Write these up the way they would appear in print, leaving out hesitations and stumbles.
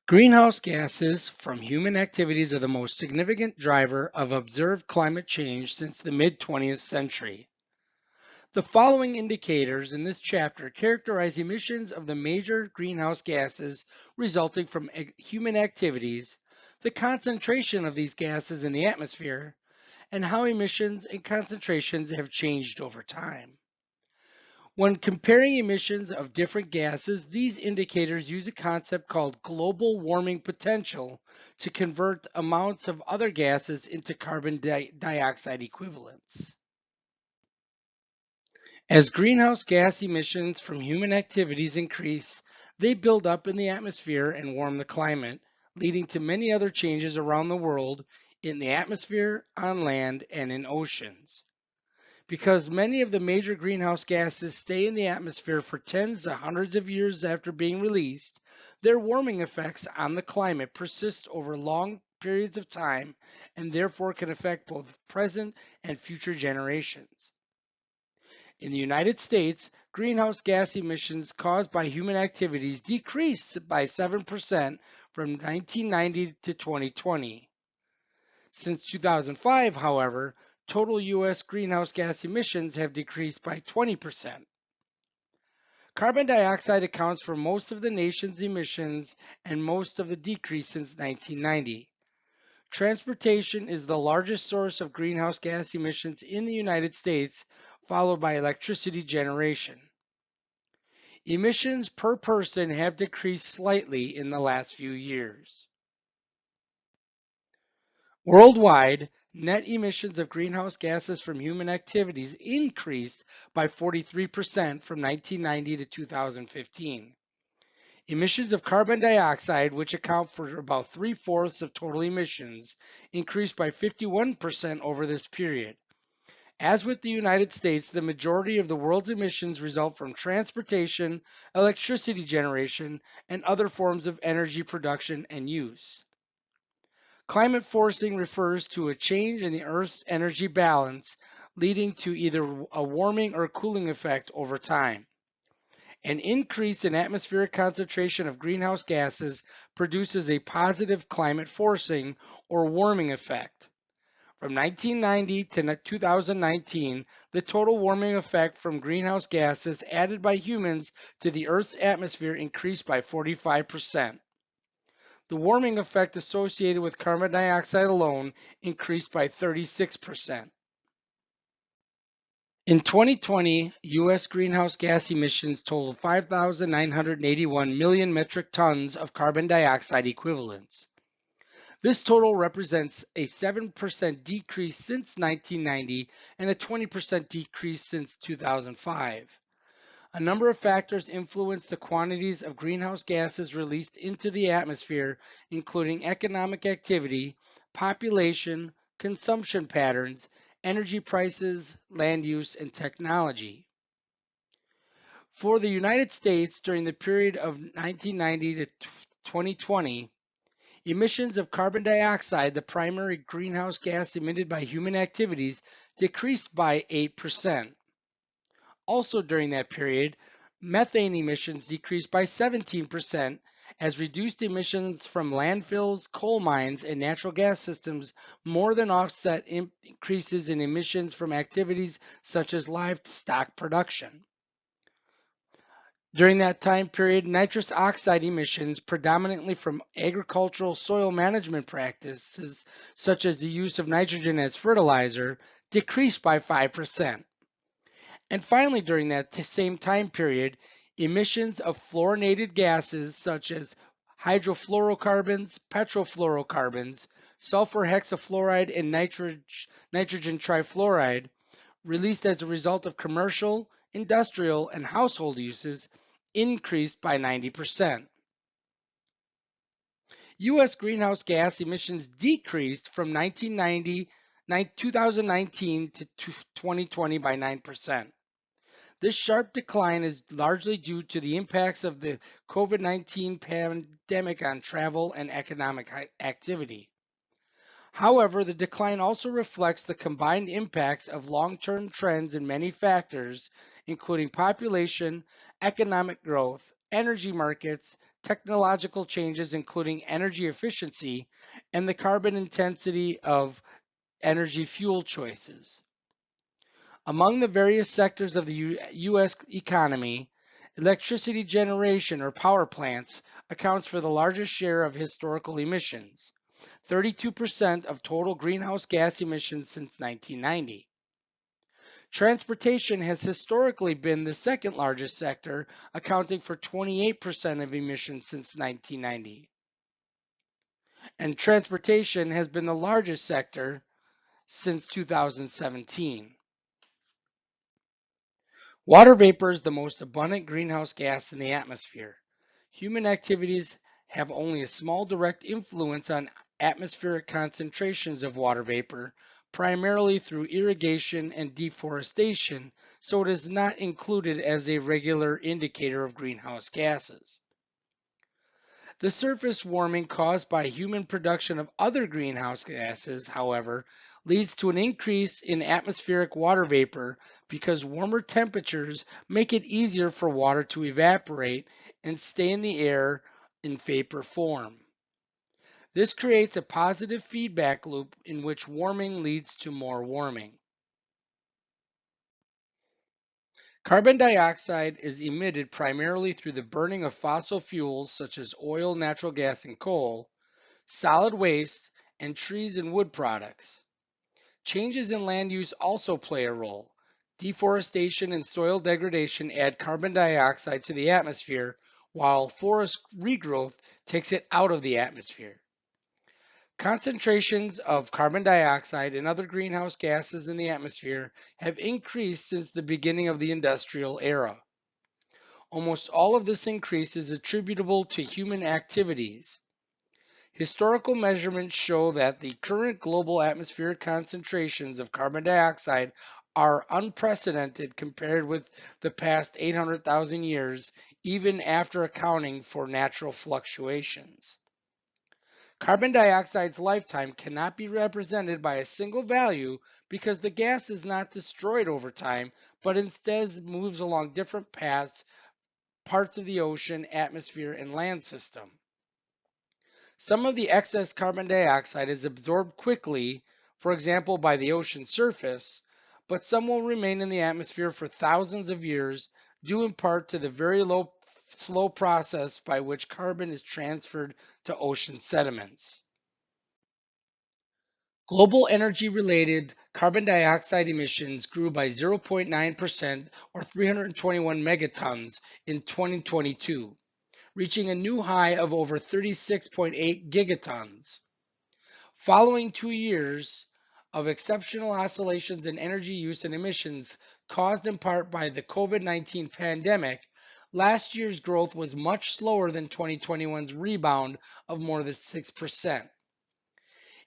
Greenhouse gases from human activities are the most significant driver of observed climate change since the mid-20th century. The following indicators in this chapter characterize emissions of the major greenhouse gases resulting from human activities, the concentration of these gases in the atmosphere, and how emissions and concentrations have changed over time. When comparing emissions of different gases, these indicators use a concept called global warming potential to convert amounts of other gases into carbon dioxide equivalents. As greenhouse gas emissions from human activities increase, they build up in the atmosphere and warm the climate, leading to many other changes around the world in the atmosphere, on land, and in oceans. Because many of the major greenhouse gases stay in the atmosphere for tens to hundreds of years after being released, their warming effects on the climate persist over long periods of time and therefore can affect both present and future generations. In the United States, greenhouse gas emissions caused by human activities decreased by 7% from 1990 to 2020. Since 2005, however, total U.S. greenhouse gas emissions have decreased by 20%. Carbon dioxide accounts for most of the nation's emissions and most of the decrease since 1990. Transportation is the largest source of greenhouse gas emissions in the United States, followed by electricity generation. Emissions per person have decreased slightly in the last few years. Worldwide, net emissions of greenhouse gases from human activities increased by 43% from 1990 to 2015. Emissions of carbon dioxide, which account for about three-fourths of total emissions, increased by 51% over this period. As with the United States, the majority of the world's emissions result from transportation, electricity generation, and other forms of energy production and use. Climate forcing refers to a change in the Earth's energy balance, leading to either a warming or cooling effect over time. An increase in atmospheric concentration of greenhouse gases produces a positive climate forcing or warming effect. From 1990 to 2019, the total warming effect from greenhouse gases added by humans to the Earth's atmosphere increased by 45%. The warming effect associated with carbon dioxide alone increased by 36%. In 2020, U.S. greenhouse gas emissions totaled 5,981 million metric tons of carbon dioxide equivalents. This total represents a 7% decrease since 1990 and a 20% decrease since 2005. A number of factors influence the quantities of greenhouse gases released into the atmosphere, including economic activity, population, consumption patterns, energy prices, land use, and technology. For the United States, during the period of 1990 to 2020, emissions of carbon dioxide, the primary greenhouse gas emitted by human activities, decreased by 8%. Also during that period, methane emissions decreased by 17% as reduced emissions from landfills, coal mines, and natural gas systems more than offset increases in emissions from activities such as livestock production. During that time period, nitrous oxide emissions, predominantly from agricultural soil management practices, such as the use of nitrogen as fertilizer, decreased by 5%. And finally, during that same time period, emissions of fluorinated gases such as hydrofluorocarbons, petrofluorocarbons, sulfur hexafluoride, and nitrogen trifluoride, released as a result of commercial, industrial, and household uses, increased by 90%. U.S. greenhouse gas emissions decreased from 2019 to 2020 by 9%. This sharp decline is largely due to the impacts of the COVID-19 pandemic on travel and economic activity. However, the decline also reflects the combined impacts of long-term trends in many factors, including population, economic growth, energy markets, technological changes including energy efficiency, and the carbon intensity of energy fuel choices. Among the various sectors of the U.S. economy, electricity generation or power plants accounts for the largest share of historical emissions, 32% of total greenhouse gas emissions since 1990. Transportation has historically been the second largest sector, accounting for 28% of emissions since 1990. And transportation has been the largest sector since 2017. Water vapor is the most abundant greenhouse gas in the atmosphere. Human activities have only a small direct influence on atmospheric concentrations of water vapor, primarily through irrigation and deforestation, so it is not included as a regular indicator of greenhouse gases. The surface warming caused by human production of other greenhouse gases, however, leads to an increase in atmospheric water vapor because warmer temperatures make it easier for water to evaporate and stay in the air in vapor form. This creates a positive feedback loop in which warming leads to more warming. Carbon dioxide is emitted primarily through the burning of fossil fuels such as oil, natural gas, and coal, solid waste, and trees and wood products. Changes in land use also play a role. Deforestation and soil degradation add carbon dioxide to the atmosphere, while forest regrowth takes it out of the atmosphere. Concentrations of carbon dioxide and other greenhouse gases in the atmosphere have increased since the beginning of the industrial era. Almost all of this increase is attributable to human activities. Historical measurements show that the current global atmospheric concentrations of carbon dioxide are unprecedented compared with the past 800,000 years, even after accounting for natural fluctuations. Carbon dioxide's lifetime cannot be represented by a single value because the gas is not destroyed over time, but instead moves along different paths, parts of the ocean, atmosphere, and land system. Some of the excess carbon dioxide is absorbed quickly, for example, by the ocean surface, but some will remain in the atmosphere for thousands of years, due in part to the very slow process by which carbon is transferred to ocean sediments. Global energy-related carbon dioxide emissions grew by 0.9% or 321 megatons in 2022, reaching a new high of over 36.8 gigatons. Following 2 years of exceptional oscillations in energy use and emissions caused in part by the COVID-19 pandemic, last year's growth was much slower than 2021's rebound of more than 6%.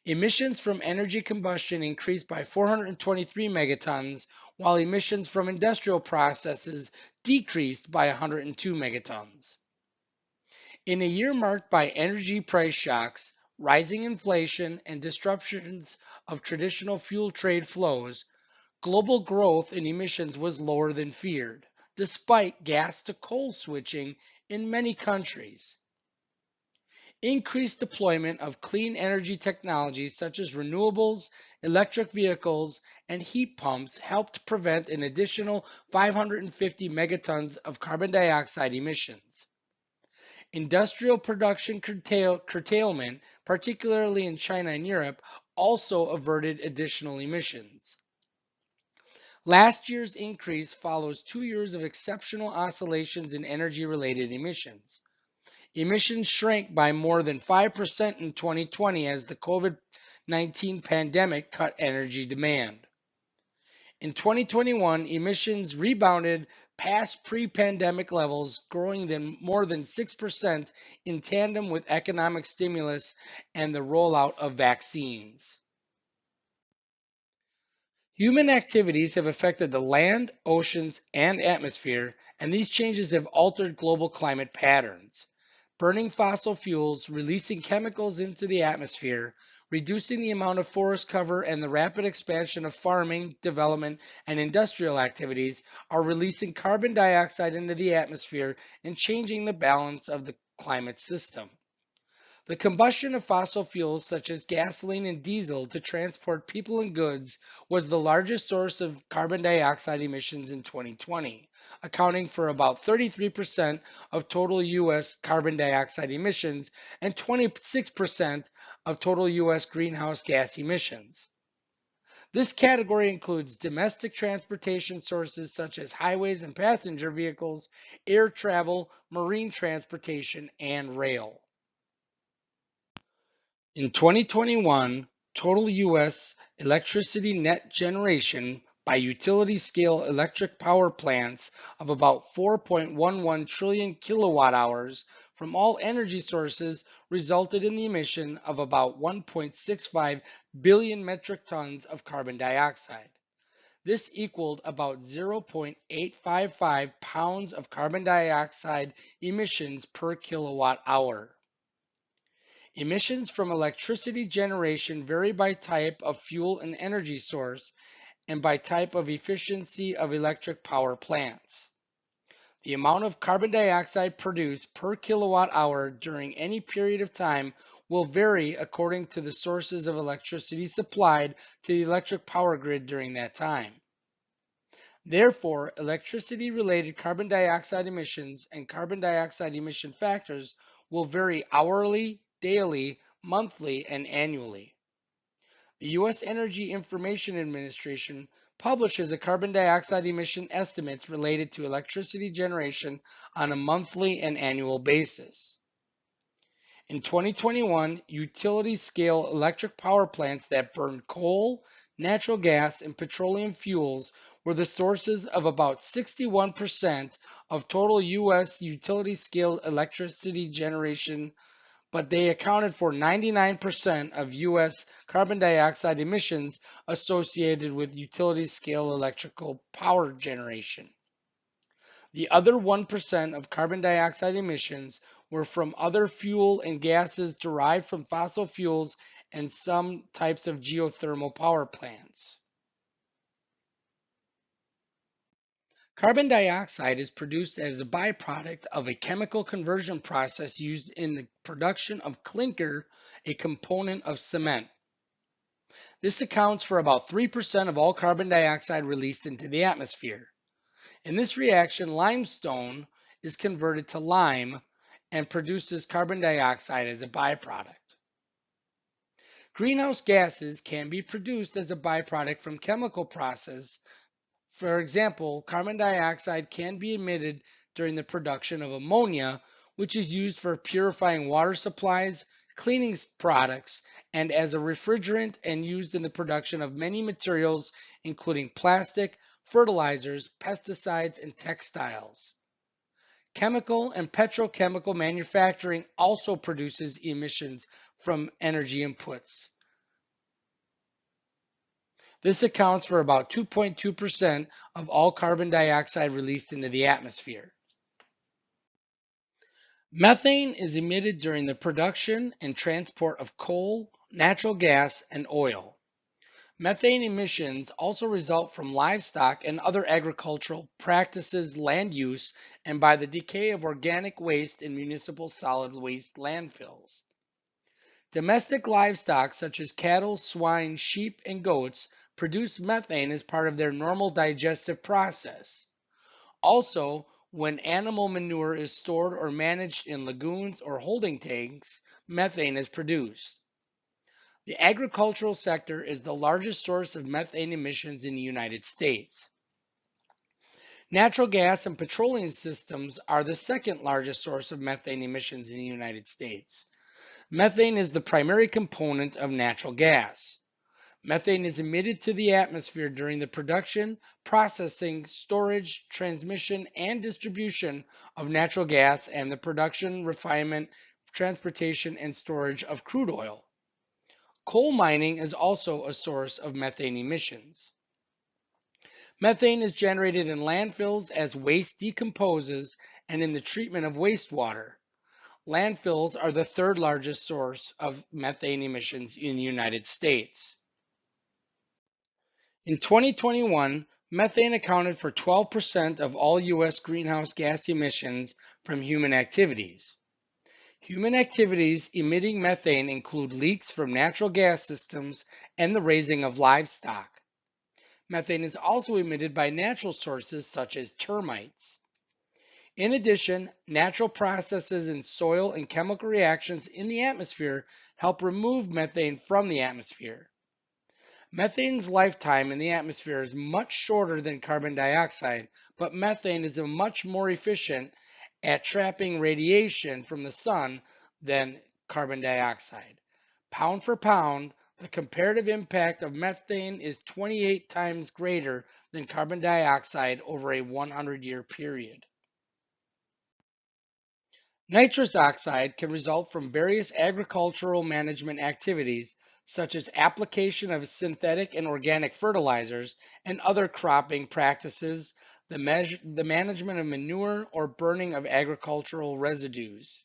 Emissions from energy combustion increased by 423 megatons, while emissions from industrial processes decreased by 102 megatons. In a year marked by energy price shocks, rising inflation, and disruptions of traditional fuel trade flows, global growth in emissions was lower than feared, despite gas to coal switching in many countries. Increased deployment of clean energy technologies such as renewables, electric vehicles, and heat pumps helped prevent an additional 550 megatons of carbon dioxide emissions. Industrial production curtailment, particularly in China and Europe, also averted additional emissions. Last year's increase follows 2 years of exceptional oscillations in energy-related emissions. Emissions shrank by more than 5% in 2020 as the COVID-19 pandemic cut energy demand. In 2021, emissions rebounded past pre-pandemic levels, growing more than 6% in tandem with economic stimulus and the rollout of vaccines. Human activities have affected the land, oceans, and atmosphere, and these changes have altered global climate patterns. Burning fossil fuels, releasing chemicals into the atmosphere, reducing the amount of forest cover, and the rapid expansion of farming, development, and industrial activities are releasing carbon dioxide into the atmosphere and changing the balance of the climate system. The combustion of fossil fuels such as gasoline and diesel to transport people and goods was the largest source of carbon dioxide emissions in 2020, accounting for about 33% of total U.S. carbon dioxide emissions and 26% of total U.S. greenhouse gas emissions. This category includes domestic transportation sources such as highways and passenger vehicles, air travel, marine transportation, and rail. In 2021, total U.S. electricity net generation by utility scale electric power plants of about 4.11 trillion kilowatt hours from all energy sources resulted in the emission of about 1.65 billion metric tons of carbon dioxide. This equaled about 0.855 pounds of carbon dioxide emissions per kilowatt hour. Emissions from electricity generation vary by type of fuel and energy source and by type of efficiency of electric power plants. The amount of carbon dioxide produced per kilowatt hour during any period of time will vary according to the sources of electricity supplied to the electric power grid during that time. Therefore, electricity-related carbon dioxide emissions and carbon dioxide emission factors will vary hourly, daily, monthly, and annually. The U.S. Energy Information Administration publishes a carbon dioxide emission estimates related to electricity generation on a monthly and annual basis. In 2021, utility-scale electric power plants that burn coal, natural gas, and petroleum fuels were the sources of about 61% of total U.S. utility-scale electricity generation, but they accounted for 99% of U.S. carbon dioxide emissions associated with utility-scale electrical power generation. The other 1% of carbon dioxide emissions were from other fuel and gases derived from fossil fuels and some types of geothermal power plants. Carbon dioxide is produced as a byproduct of a chemical conversion process used in the production of clinker, a component of cement. This accounts for about 3% of all carbon dioxide released into the atmosphere. In this reaction, limestone is converted to lime and produces carbon dioxide as a byproduct. Greenhouse gases can be produced as a byproduct from chemical processes. For example, carbon dioxide can be emitted during the production of ammonia, which is used for purifying water supplies, cleaning products, and as a refrigerant and used in the production of many materials, including plastic, fertilizers, pesticides, and textiles. Chemical and petrochemical manufacturing also produces emissions from energy inputs. This accounts for about 2.2% of all carbon dioxide released into the atmosphere. Methane is emitted during the production and transport of coal, natural gas, and oil. Methane emissions also result from livestock and other agricultural practices, land use, and by the decay of organic waste in municipal solid waste landfills. Domestic livestock such as cattle, swine, sheep, and goats produce methane as part of their normal digestive process. Also, when animal manure is stored or managed in lagoons or holding tanks, methane is produced. The agricultural sector is the largest source of methane emissions in the United States. Natural gas and petroleum systems are the second largest source of methane emissions in the United States. Methane is the primary component of natural gas. Methane is emitted to the atmosphere during the production, processing, storage, transmission, and distribution of natural gas and the production, refinement, transportation, and storage of crude oil. Coal mining is also a source of methane emissions. Methane is generated in landfills as waste decomposes and in the treatment of wastewater. Landfills are the third largest source of methane emissions in the United States. In 2021, methane accounted for 12% of all U.S. greenhouse gas emissions from human activities. Human activities emitting methane include leaks from natural gas systems and the raising of livestock. Methane is also emitted by natural sources such as termites. In addition, natural processes in soil and chemical reactions in the atmosphere help remove methane from the atmosphere. Methane's lifetime in the atmosphere is much shorter than carbon dioxide, but methane is much more efficient at trapping radiation from the sun than carbon dioxide. Pound for pound, the comparative impact of methane is 28 times greater than carbon dioxide over a 100-year period. Nitrous oxide can result from various agricultural management activities, such as application of synthetic and organic fertilizers and other cropping practices, the management of manure, or burning of agricultural residues.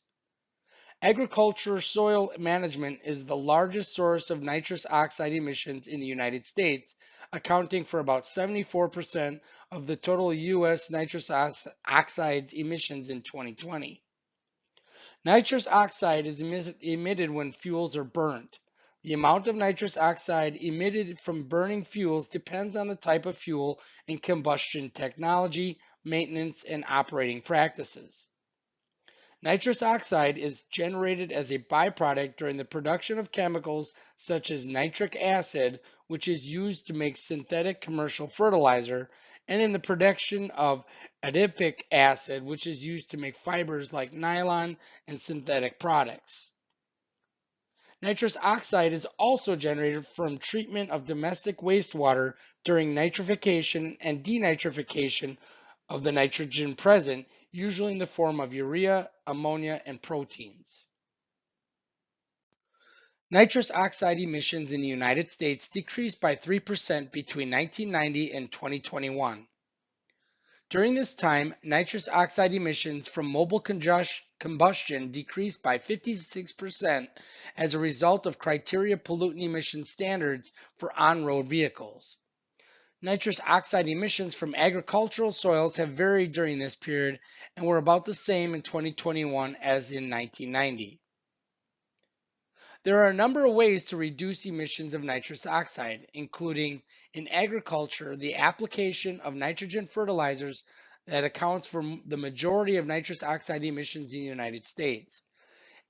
Agriculture soil management is the largest source of nitrous oxide emissions in the United States, accounting for about 74% of the total U.S. nitrous oxides emissions in 2020. Nitrous oxide is emitted when fuels are burnt. The amount of nitrous oxide emitted from burning fuels depends on the type of fuel and combustion technology, maintenance, and operating practices. Nitrous oxide is generated as a byproduct during the production of chemicals such as nitric acid, which is used to make synthetic commercial fertilizer, and in the production of adipic acid, which is used to make fibers like nylon and synthetic products. Nitrous oxide is also generated from treatment of domestic wastewater during nitrification and denitrification of the nitrogen present, usually in the form of urea, ammonia, and proteins. Nitrous oxide emissions in the United States decreased by 3% between 1990 and 2021. During this time, nitrous oxide emissions from mobile combustion decreased by 56% as a result of criteria pollutant emission standards for on-road vehicles. Nitrous oxide emissions from agricultural soils have varied during this period and were about the same in 2021 as in 1990. There are a number of ways to reduce emissions of nitrous oxide, including in agriculture, the application of nitrogen fertilizers that accounts for the majority of nitrous oxide emissions in the United States.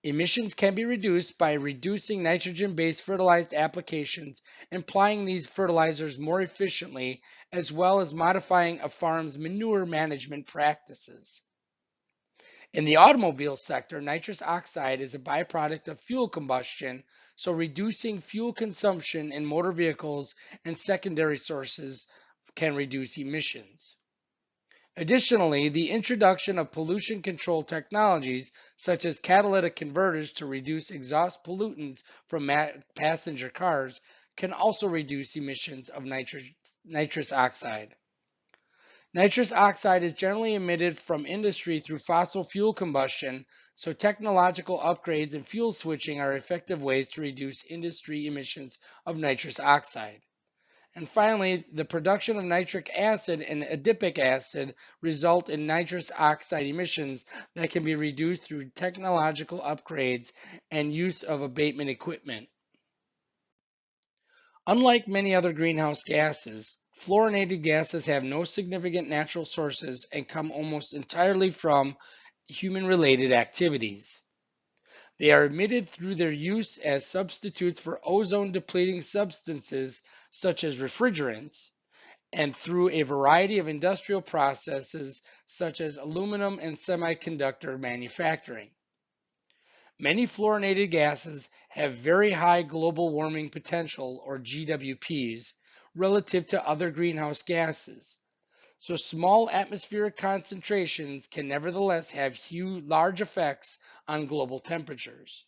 Emissions can be reduced by reducing nitrogen-based fertilized applications and applying these fertilizers more efficiently, as well as modifying a farm's manure management practices. In the automobile sector, nitrous oxide is a byproduct of fuel combustion, so reducing fuel consumption in motor vehicles and secondary sources can reduce emissions. Additionally, the introduction of pollution control technologies such as catalytic converters to reduce exhaust pollutants from passenger cars can also reduce emissions of nitrous oxide. Nitrous oxide is generally emitted from industry through fossil fuel combustion, so technological upgrades and fuel switching are effective ways to reduce industry emissions of nitrous oxide. And finally, the production of nitric acid and adipic acid result in nitrous oxide emissions that can be reduced through technological upgrades and use of abatement equipment. Unlike many other greenhouse gases, fluorinated gases have no significant natural sources and come almost entirely from human-related activities. They are emitted through their use as substitutes for ozone-depleting substances such as refrigerants, and through a variety of industrial processes such as aluminum and semiconductor manufacturing. Many fluorinated gases have very high global warming potential, or GWPs, relative to other greenhouse gases. So small atmospheric concentrations can nevertheless have large effects on global temperatures.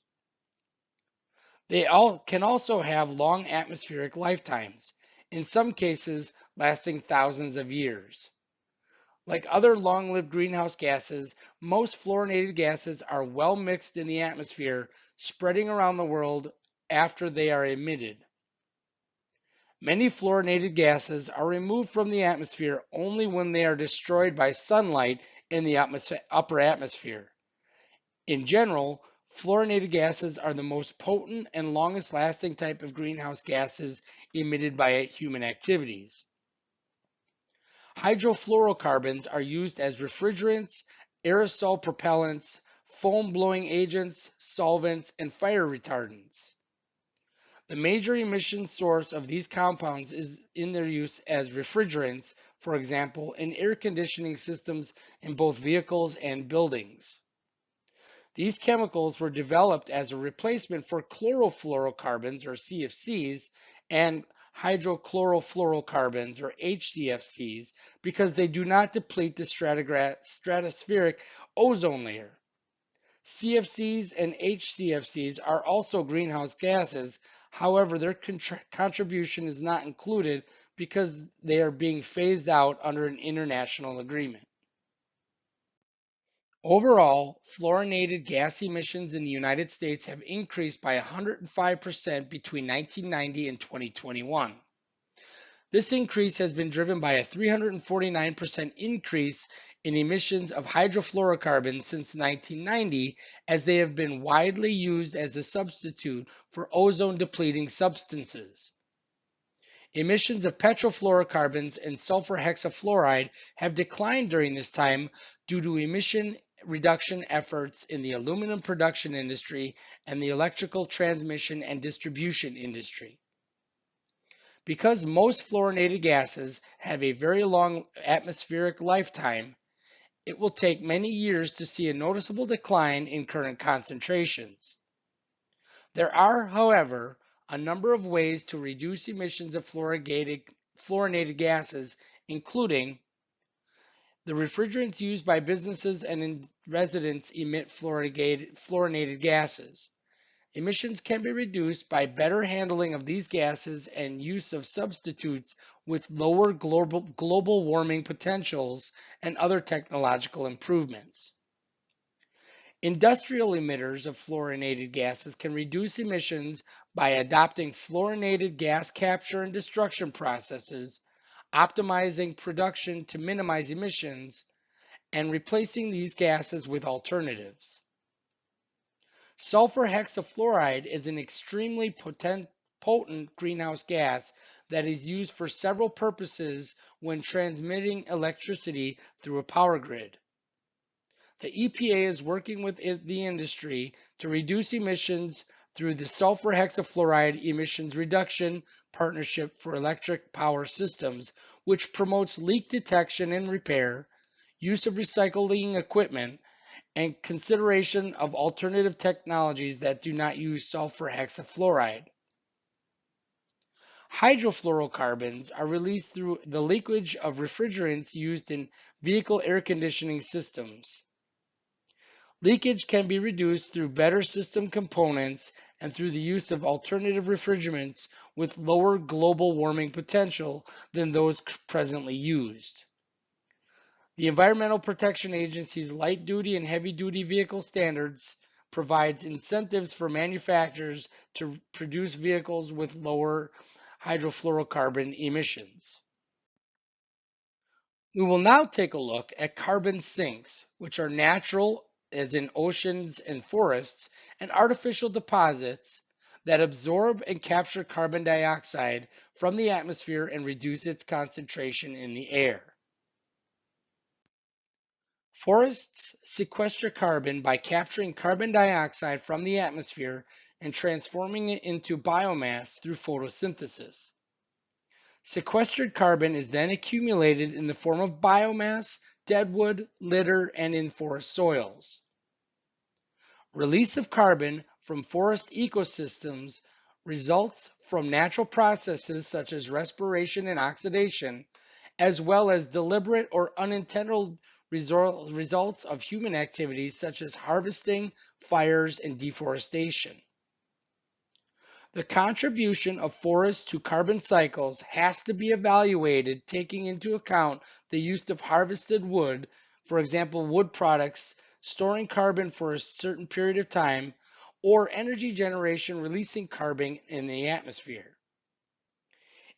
They can also have long atmospheric lifetimes, in some cases lasting thousands of years. Like other long-lived greenhouse gases, most fluorinated gases are well mixed in the atmosphere, spreading around the world after they are emitted. Many fluorinated gases are removed from the atmosphere only when they are destroyed by sunlight in the upper atmosphere. In general, Fluorinated gases are the most potent and longest lasting type of greenhouse gases emitted by human activities. Hydrofluorocarbons are used as refrigerants, aerosol propellants, foam blowing agents, solvents, and fire retardants. The major emission source of these compounds is in their use as refrigerants, for example, in air conditioning systems in both vehicles and buildings. These chemicals were developed as a replacement for chlorofluorocarbons, or CFCs, and hydrochlorofluorocarbons, or HCFCs, because they do not deplete the stratospheric ozone layer. CFCs and HCFCs are also greenhouse gases. However, their contribution is not included because they are being phased out under an international agreement. Overall, fluorinated gas emissions in the United States have increased by 105% between 1990 and 2021. This increase has been driven by a 349% increase in emissions of hydrofluorocarbons since 1990, as they have been widely used as a substitute for ozone depleting substances. Emissions of petrofluorocarbons and sulfur hexafluoride have declined during this time due to emission reduction efforts in the aluminum production industry and the electrical transmission and distribution industry. Because most fluorinated gases have a very long atmospheric lifetime, it will take many years to see a noticeable decline in current concentrations. There are, however, a number of ways to reduce emissions of fluorinated gases, including the refrigerants used by businesses and residents emit fluorinated gases. Emissions can be reduced by better handling of these gases and use of substitutes with lower global warming potentials and other technological improvements. Industrial emitters of fluorinated gases can reduce emissions by adopting fluorinated gas capture and destruction processes, optimizing production to minimize emissions, and replacing these gases with alternatives. Sulfur hexafluoride is an extremely potent greenhouse gas that is used for several purposes when transmitting electricity through a power grid. The EPA is working with the industry to reduce emissions through the Sulfur Hexafluoride Emissions Reduction Partnership for Electric Power Systems, which promotes leak detection and repair, use of recycling equipment, and consideration of alternative technologies that do not use sulfur hexafluoride. Hydrofluorocarbons are released through the leakage of refrigerants used in vehicle air conditioning systems. Leakage can be reduced through better system components and through the use of alternative refrigerants with lower global warming potential than those presently used. The Environmental Protection Agency's light-duty and heavy-duty vehicle standards provides incentives for manufacturers to produce vehicles with lower hydrofluorocarbon emissions. We will now take a look at carbon sinks, which are natural, as in oceans and forests, and artificial deposits that absorb and capture carbon dioxide from the atmosphere and reduce its concentration in the air. Forests sequester carbon by capturing carbon dioxide from the atmosphere and transforming it into biomass through photosynthesis. Sequestered carbon is then accumulated in the form of biomass, deadwood, litter, and in forest soils. Release of carbon from forest ecosystems results from natural processes such as respiration and oxidation, as well as deliberate or unintended results of human activities such as harvesting, fires, and deforestation. The contribution of forests to carbon cycles has to be evaluated taking into account the use of harvested wood, for example, wood products storing carbon for a certain period of time, or energy generation releasing carbon in the atmosphere.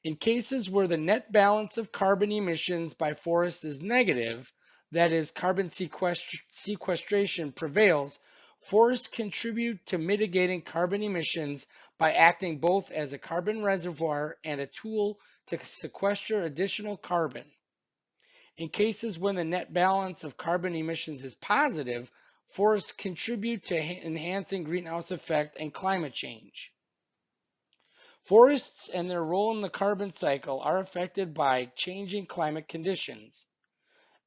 In cases where the net balance of carbon emissions by forests is negative, that is, carbon sequestration prevails, Forests contribute to mitigating carbon emissions by acting both as a carbon reservoir and a tool to sequester additional carbon. In cases when the net balance of carbon emissions is positive, forests contribute to enhancing greenhouse effect and climate change. Forests and their role in the carbon cycle are affected by changing climate conditions.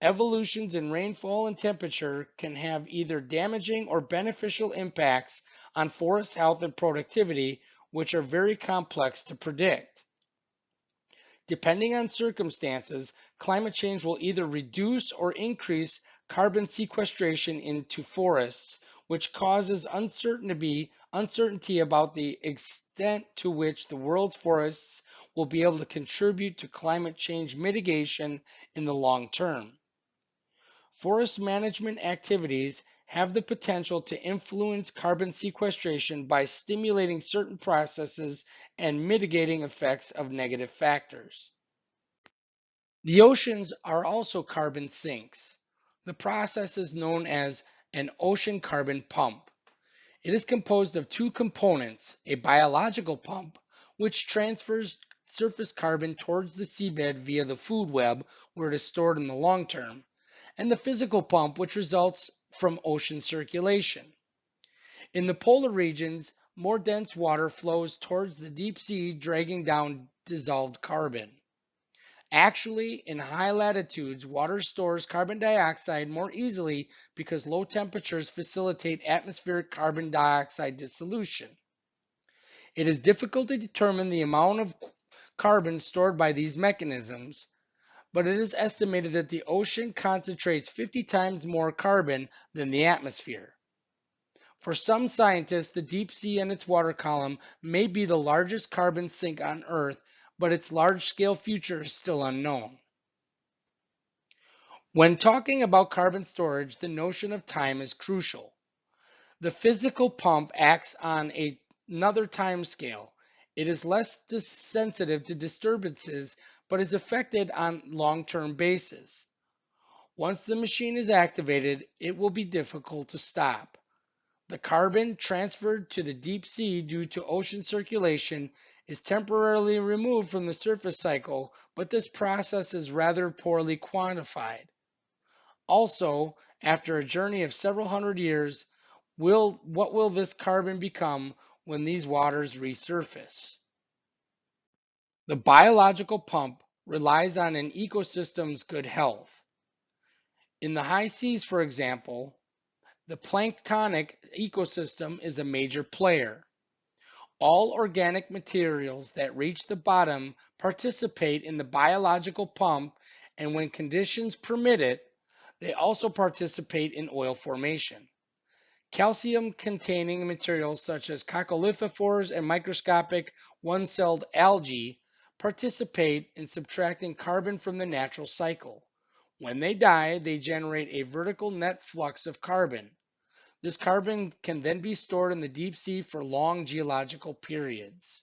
Evolutions in rainfall and temperature can have either damaging or beneficial impacts on forest health and productivity, which are very complex to predict. Depending on circumstances, climate change will either reduce or increase carbon sequestration into forests, which causes uncertainty about the extent to which the world's forests will be able to contribute to climate change mitigation in the long term. Forest management activities have the potential to influence carbon sequestration by stimulating certain processes and mitigating effects of negative factors. The oceans are also carbon sinks. The process is known as an ocean carbon pump. It is composed of two components, a biological pump, which transfers surface carbon towards the seabed via the food web where it is stored in the long term, and the physical pump, which results from ocean circulation. In the polar regions, more dense water flows towards the deep sea, dragging down dissolved carbon. Actually, in high latitudes, water stores carbon dioxide more easily because low temperatures facilitate atmospheric carbon dioxide dissolution. It is difficult to determine the amount of carbon stored by these mechanisms, but it is estimated that the ocean concentrates 50 times more carbon than the atmosphere. For some scientists, the deep sea and its water column may be the largest carbon sink on Earth, but its large-scale future is still unknown. When talking about carbon storage, the notion of time is crucial. The physical pump acts on another time scale. It is less sensitive to disturbances, but is affected on long-term basis. Once the machine is activated, it will be difficult to stop. The carbon transferred to the deep sea due to ocean circulation is temporarily removed from the surface cycle, but this process is rather poorly quantified. Also, after a journey of several hundred years, what will this carbon become when these waters resurface? The biological pump relies on an ecosystem's good health. In the high seas, for example, the planktonic ecosystem is a major player. All organic materials that reach the bottom participate in the biological pump, and when conditions permit it, they also participate in oil formation. Calcium-containing materials such as coccolithophores and microscopic one-celled algae participate in subtracting carbon from the natural cycle. When they die, they generate a vertical net flux of carbon. This carbon can then be stored in the deep sea for long geological periods.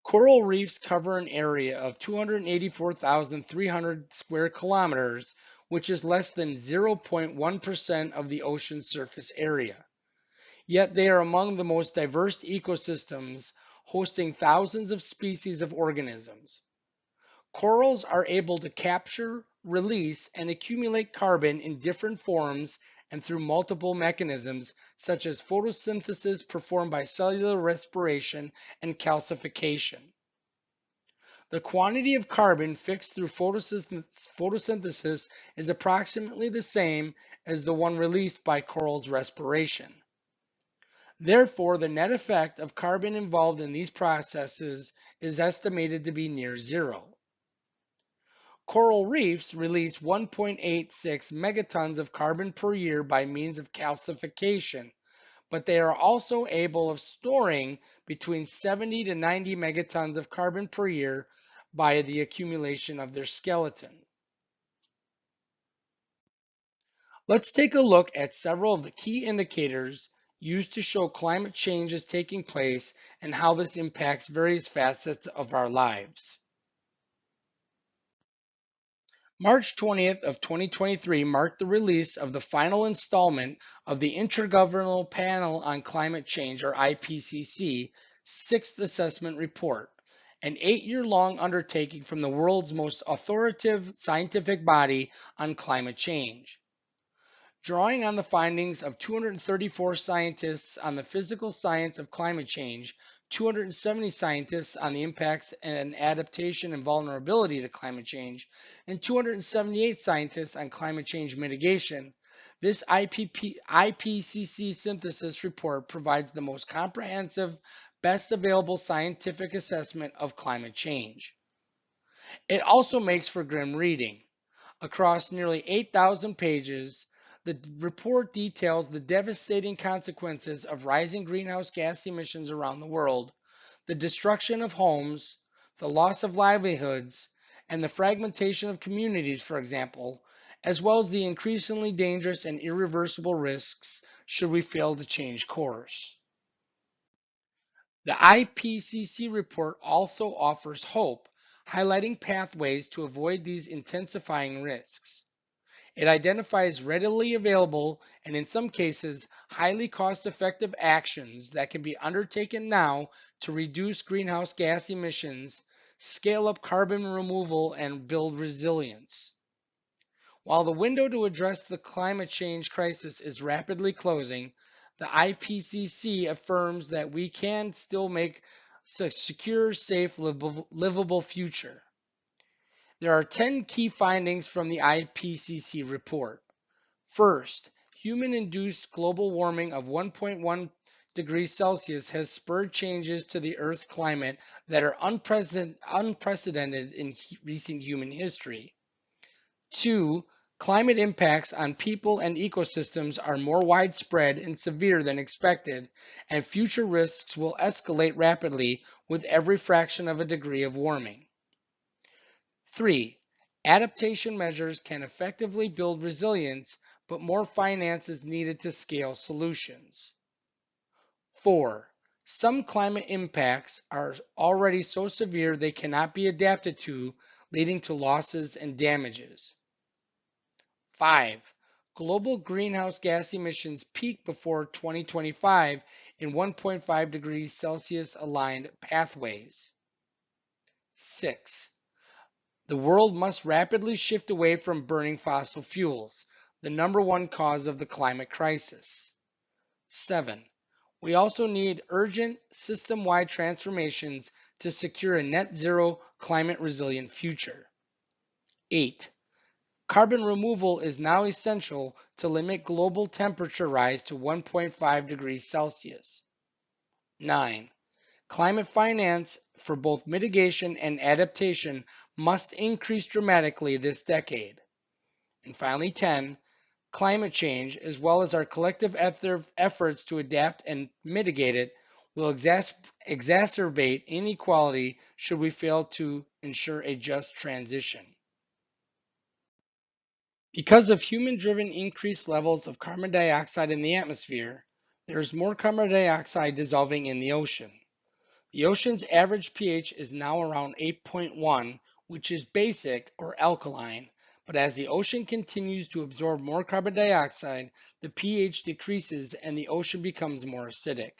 Coral reefs cover an area of 284,300 square kilometers, which is less than 0.1% of the ocean's surface area. Yet they are among the most diverse ecosystems, hosting thousands of species of organisms. Corals are able to capture, release, and accumulate carbon in different forms and through multiple mechanisms, such as photosynthesis performed by cellular respiration and calcification. The quantity of carbon fixed through photosynthesis is approximately the same as the one released by corals' respiration. Therefore, the net effect of carbon involved in these processes is estimated to be near zero. Coral reefs release 1.86 megatons of carbon per year by means of calcification, but they are also able of storing between 70 to 90 megatons of carbon per year by the accumulation of their skeleton. Let's take a look at several of the key indicators used to show climate change is taking place and how this impacts various facets of our lives. March 20th of 2023 marked the release of the final installment of the Intergovernmental Panel on Climate Change, or IPCC, Sixth Assessment Report, an 8-year-long undertaking from the world's most authoritative scientific body on climate change. Drawing on the findings of 234 scientists on the physical science of climate change, 270 scientists on the impacts and adaptation and vulnerability to climate change, and 278 scientists on climate change mitigation, this IPCC synthesis report provides the most comprehensive, best available scientific assessment of climate change. It also makes for grim reading. Across nearly 8,000 pages, the report details the devastating consequences of rising greenhouse gas emissions around the world, the destruction of homes, the loss of livelihoods, and the fragmentation of communities, for example, as well as the increasingly dangerous and irreversible risks should we fail to change course. The IPCC report also offers hope, highlighting pathways to avoid these intensifying risks. It identifies readily available and, in some cases, highly cost-effective actions that can be undertaken now to reduce greenhouse gas emissions, scale up carbon removal, and build resilience. While the window to address the climate change crisis is rapidly closing, the IPCC affirms that we can still make a secure, safe, livable future. There are 10 key findings from the IPCC report. First, human-induced global warming of 1.1 degrees Celsius has spurred changes to the Earth's climate that are unprecedented in recent human history. 2, climate impacts on people and ecosystems are more widespread and severe than expected, and future risks will escalate rapidly with every fraction of a degree of warming. 3, adaptation measures can effectively build resilience, but more finance is needed to scale solutions. 4, some climate impacts are already so severe they cannot be adapted to, leading to losses and damages. 5, global greenhouse gas emissions peak before 2025 in 1.5 degrees Celsius aligned pathways. 6, the world must rapidly shift away from burning fossil fuels, the #1 cause of the climate crisis. 7, we also need urgent system-wide transformations to secure a net zero climate resilient future. 8, carbon removal is now essential to limit global temperature rise to 1.5 degrees Celsius. 9, climate finance for both mitigation and adaptation must increase dramatically this decade. And finally, 10, climate change, as well as our collective efforts to adapt and mitigate it, will exacerbate inequality should we fail to ensure a just transition. Because of human-driven increased levels of carbon dioxide in the atmosphere, there is more carbon dioxide dissolving in the ocean. The ocean's average pH is now around 8.1, which is basic or alkaline, but as the ocean continues to absorb more carbon dioxide, the pH decreases and the ocean becomes more acidic.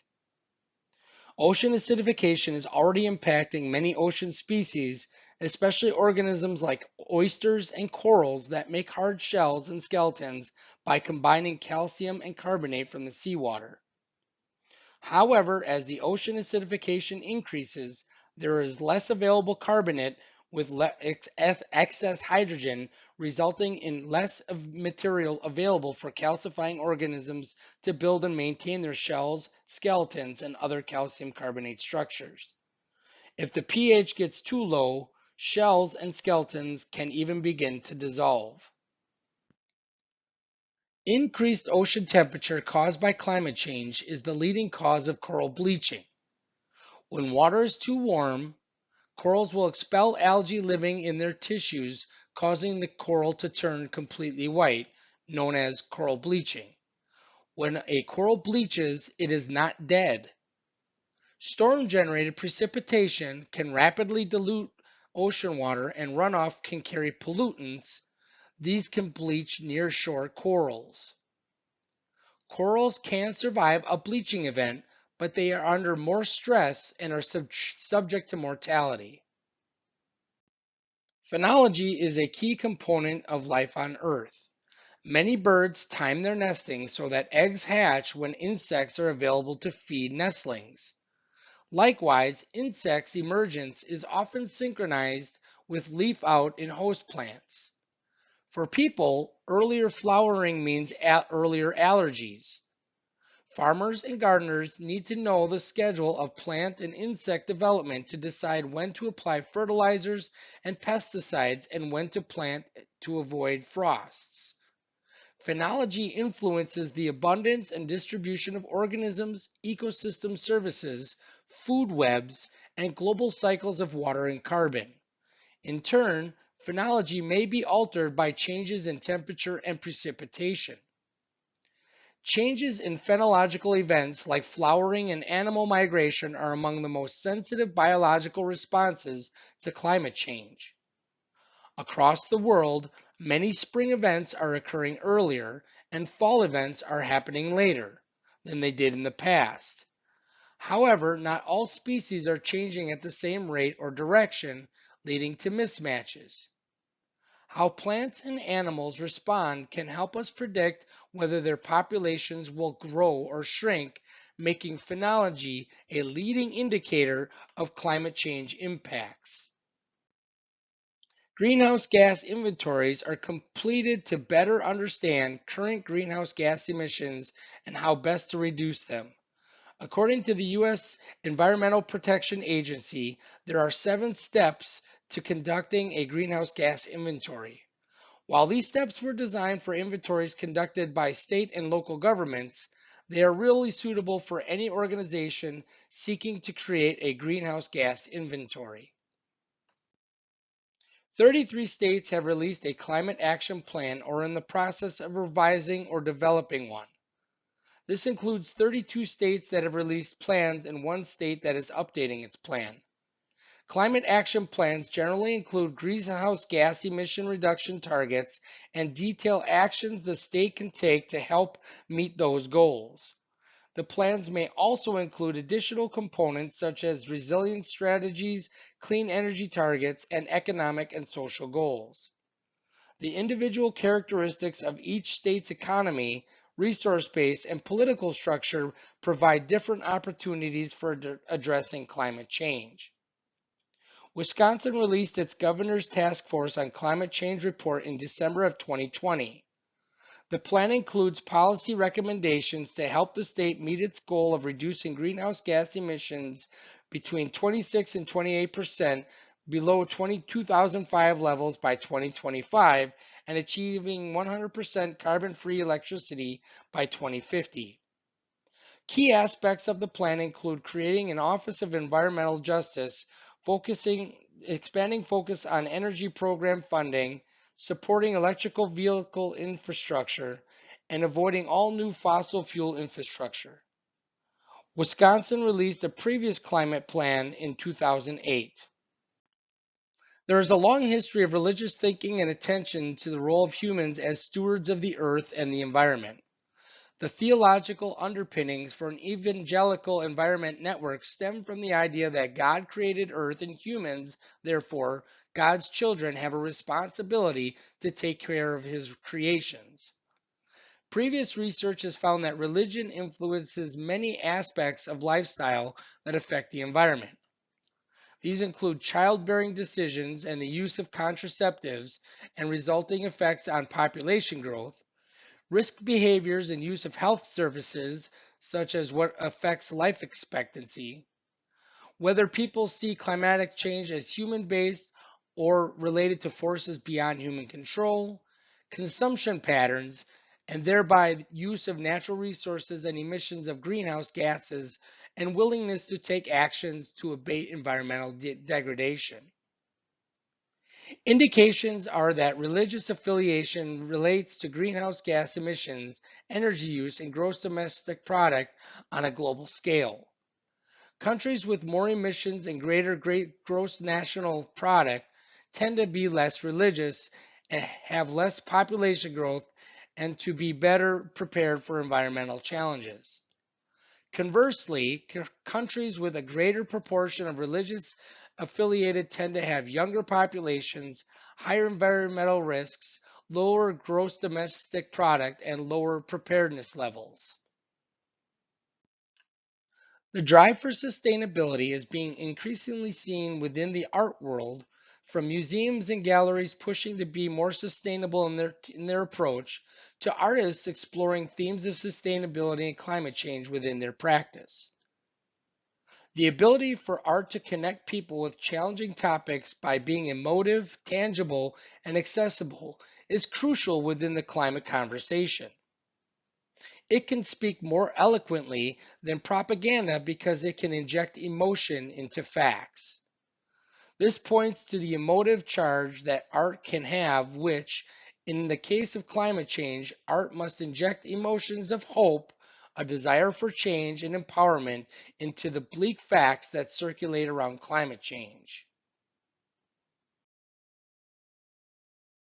Ocean acidification is already impacting many ocean species, especially organisms like oysters and corals that make hard shells and skeletons by combining calcium and carbonate from the seawater. However, as the ocean acidification increases, there is less available carbonate with excess hydrogen, resulting in less of material available for calcifying organisms to build and maintain their shells, skeletons, and other calcium carbonate structures. If the pH gets too low, shells and skeletons can even begin to dissolve. Increased ocean temperature caused by climate change is the leading cause of coral bleaching. When water is too warm, corals will expel algae living in their tissues, causing the coral to turn completely white, known as coral bleaching. When a coral bleaches, it is not dead. Storm-generated precipitation can rapidly dilute ocean water, and runoff can carry pollutants These can bleach nearshore corals. Corals can survive a bleaching event, but they are under more stress and are subject to mortality. Phenology is a key component of life on Earth. Many birds time their nesting so that eggs hatch when insects are available to feed nestlings. Likewise, insects' emergence is often synchronized with leaf out in host plants. For people, earlier flowering means earlier allergies. Farmers and gardeners need to know the schedule of plant and insect development to decide when to apply fertilizers and pesticides and when to plant to avoid frosts. Phenology influences the abundance and distribution of organisms, ecosystem services, food webs, and global cycles of water and carbon. In turn, phenology may be altered by changes in temperature and precipitation. Changes in phenological events like flowering and animal migration are among the most sensitive biological responses to climate change. Across the world, many spring events are occurring earlier and fall events are happening later than they did in the past. However, not all species are changing at the same rate or direction, leading to mismatches. How plants and animals respond can help us predict whether their populations will grow or shrink, making phenology a leading indicator of climate change impacts. Greenhouse gas inventories are completed to better understand current greenhouse gas emissions and how best to reduce them. According to the U.S. Environmental Protection Agency, there are 7 steps to conducting a greenhouse gas inventory. While these steps were designed for inventories conducted by state and local governments, they are really suitable for any organization seeking to create a greenhouse gas inventory. 33 states have released a climate action plan or are in the process of revising or developing one. This includes 32 states that have released plans and 1 state that is updating its plan. Climate action plans generally include greenhouse gas emission reduction targets and detail actions the state can take to help meet those goals. The plans may also include additional components such as resilience strategies, clean energy targets, and economic and social goals. The individual characteristics of each state's economy, resource base, and political structure provide different opportunities for addressing climate change. Wisconsin released its Governor's Task Force on Climate Change report in December of 2020. The plan includes policy recommendations to help the state meet its goal of reducing greenhouse gas emissions between 26 and 28% below 2005 levels by 2025 and achieving 100% carbon-free electricity by 2050. Key aspects of the plan include creating an Office of Environmental Justice, expanding focus on energy program funding, supporting electrical vehicle infrastructure, and avoiding all new fossil fuel infrastructure. Wisconsin released a previous climate plan in 2008. There is a long history of religious thinking and attention to the role of humans as stewards of the earth and the environment. The theological underpinnings for an evangelical environment network stem from the idea that God created earth and humans, therefore, God's children have a responsibility to take care of his creations. Previous research has found that religion influences many aspects of lifestyle that affect the environment. These include childbearing decisions and the use of contraceptives and resulting effects on population growth, risk behaviors and use of health services, such as what affects life expectancy, whether people see climatic change as human based or related to forces beyond human control, consumption patterns, and thereby use of natural resources and emissions of greenhouse gases, and willingness to take actions to abate environmental degradation. Indications are that religious affiliation relates to greenhouse gas emissions, energy use, and gross domestic product on a global scale. Countries with more emissions and greater gross national product tend to be less religious and have less population growth and to be better prepared for environmental challenges. Conversely, countries with a greater proportion of religious affiliated tend to have younger populations, higher environmental risks, lower gross domestic product, and lower preparedness levels. The drive for sustainability is being increasingly seen within the art world, from museums and galleries pushing to be more sustainable in their approach, to artists exploring themes of sustainability and climate change within their practice. The ability for art to connect people with challenging topics by being emotive, tangible, and accessible is crucial within the climate conversation. It can speak more eloquently than propaganda because it can inject emotion into facts. This points to the emotive charge that art can have, which, in the case of climate change, art must inject emotions of hope, a desire for change, and empowerment into the bleak facts that circulate around climate change.